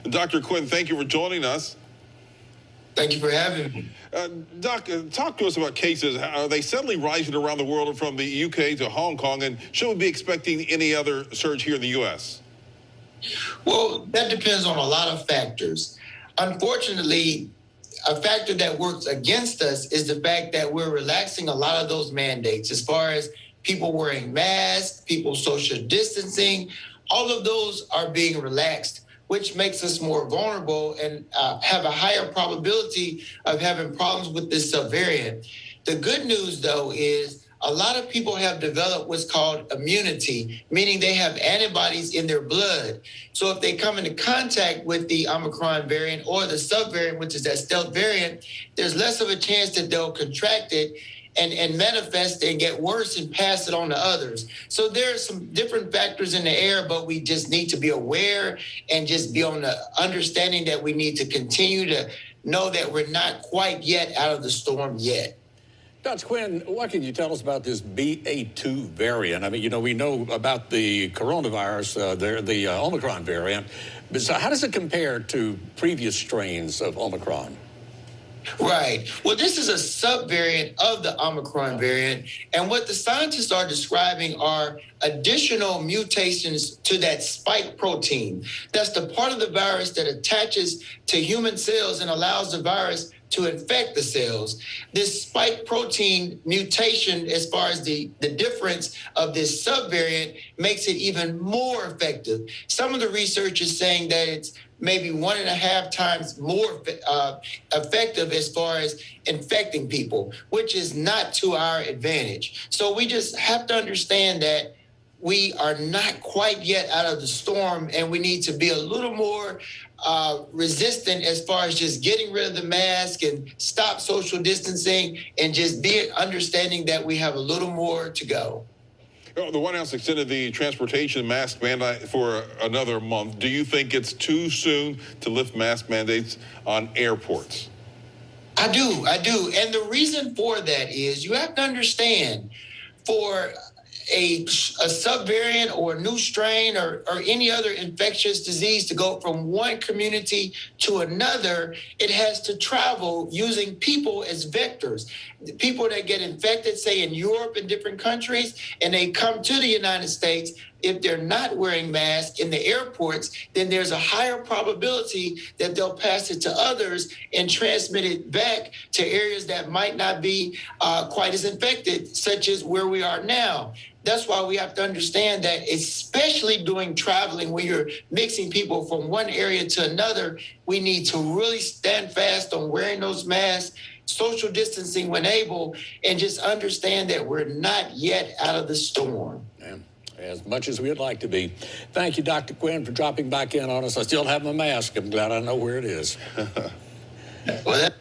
Dr. Quinn, thank you for joining us. Thank you for having me. Doc, talk to us about cases. Are they suddenly rising around the world from the UK to Hong Kong, and should we be expecting any other surge here in the U.S.? Well, that depends on a lot of factors. Unfortunately, a factor that works against us is the fact that we're relaxing a lot of those mandates as far as people wearing masks, people social distancing. All of those are being relaxed, which makes us more vulnerable and have a higher probability of having problems with this subvariant. The good news, though, is a lot of people have developed what's called immunity, meaning they have antibodies in their blood. So if they come into contact with the Omicron variant or the subvariant, which is that stealth variant, there's less of a chance that they'll contract it and manifest and get worse and pass it on to others. So there are some different factors in the air, but we just need to be aware and just be on the understanding that we need to continue to know that we're not quite yet out of the storm yet. Dr. Quinn, what can you tell us about this BA2 variant? I mean, we know about the coronavirus, the Omicron variant, but so how does it compare to previous strains of Omicron? Right. Well, this is a subvariant of the Omicron variant. And what the scientists are describing are additional mutations to that spike protein. That's the part of the virus that attaches to human cells and allows the virus to infect the cells. This spike protein mutation, as far as the difference of this subvariant, makes it even more effective. Some of the research is saying that it's maybe 1.5 times more effective as far as infecting people, which is not to our advantage. So we just have to understand that we are not quite yet out of the storm, and we need to be a little more resistant as far as just getting rid of the mask and stop social distancing and just be understanding that we have a little more to go. The White House extended the transportation mask mandate for another month. Do you think it's too soon to lift mask mandates on airports? I do. And the reason for that is you have to understand, for a subvariant or a new strain or any other infectious disease to go from one community to another, it has to travel using people as vectors. The people that get infected, say in Europe and different countries, and they come to the United States, if they're not wearing masks in the airports, then there's a higher probability that they'll pass it to others and transmit it back to areas that might not be quite as infected, such as where we are now. That's why we have to understand that, especially doing traveling, when you're mixing people from one area to another, we need to really stand fast on wearing those masks, social distancing when able, and just understand that we're not yet out of the storm. Yeah. As much as we'd like to be. Thank you, Dr. Quinn, for dropping back in on us. I still have my mask. I'm glad I know where it is. Well,